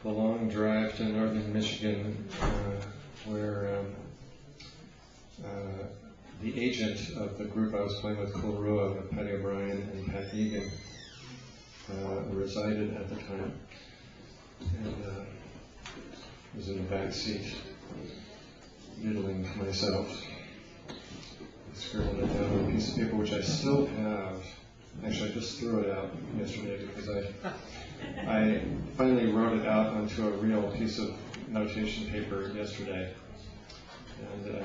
the long drive to northern Michigan, where the agent of the group I was playing with, Kulrua, with Patty O'Brien and Pat Egan, resided at the time, and was in the back seat, doodling to myself, scribbled it down on a piece of paper, which I still have. Actually, I just threw it out yesterday because I finally wrote it out onto a real piece of notation paper yesterday. And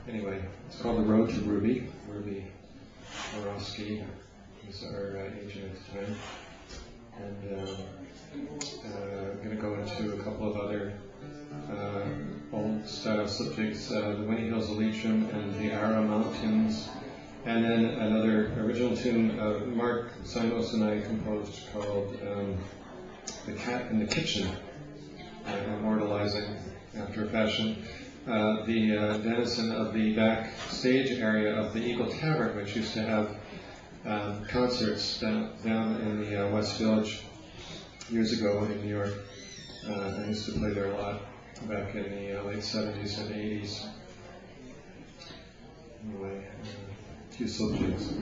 anyway, it's called The Road to Ruby. Ruby Borowski was our agent at the time. And I'm going to go into a couple of other old style subjects, the Winnie Hills Elysium and the Ara Mountains. And then another original tune Mark Simos and I composed called The Cat in the Kitchen, immortalizing, after a fashion, the denizen of the backstage area of the Eagle Tavern, which used to have concerts down in the West Village years ago in New York. I used to play there a lot back in the late 70s and 80s. Anyway, two subjects.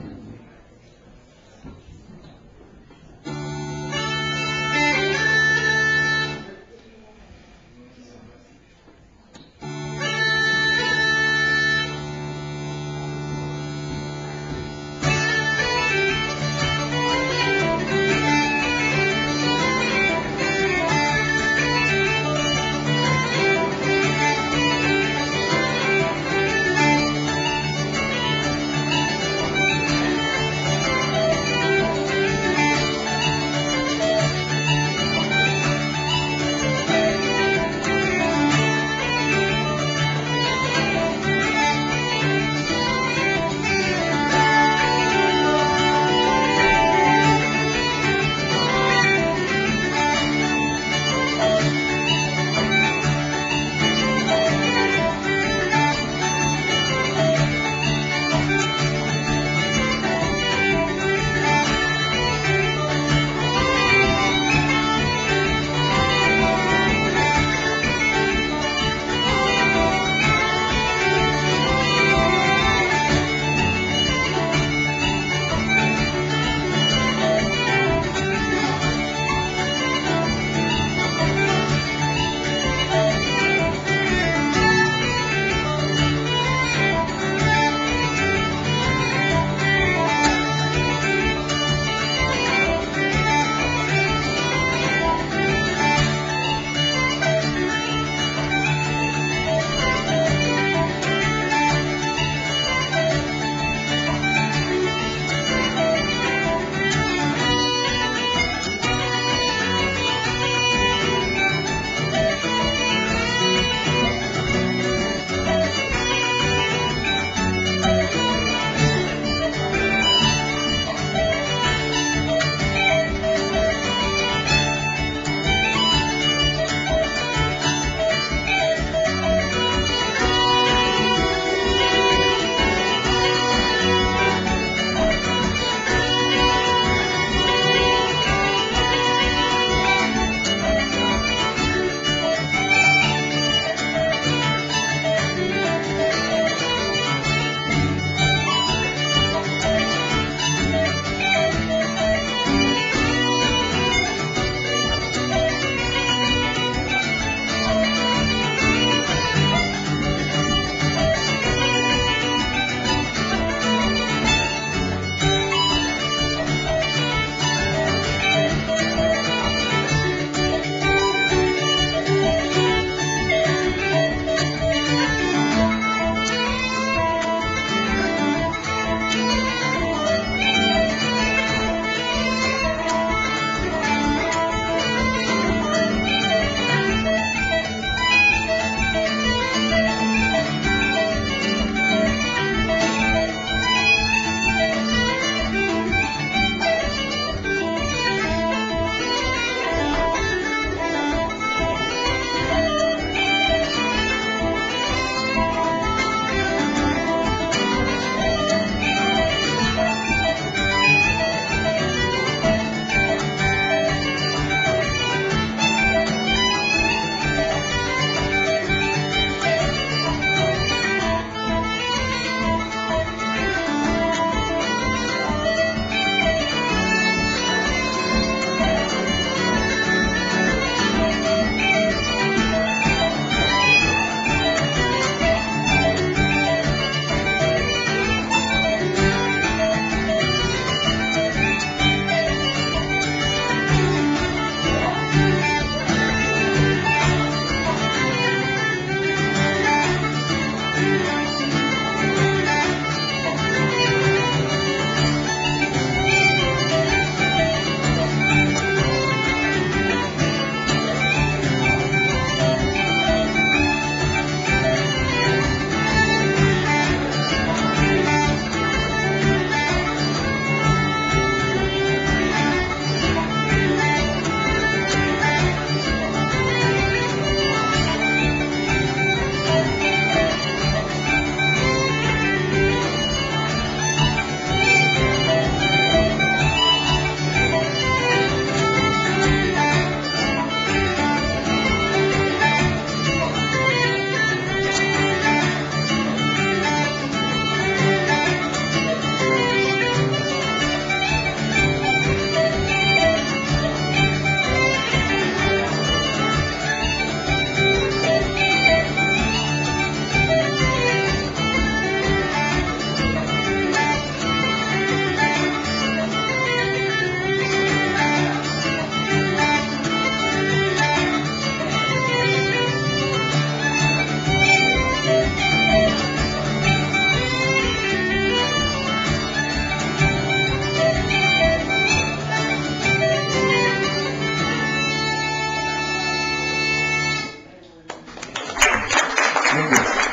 Thank you.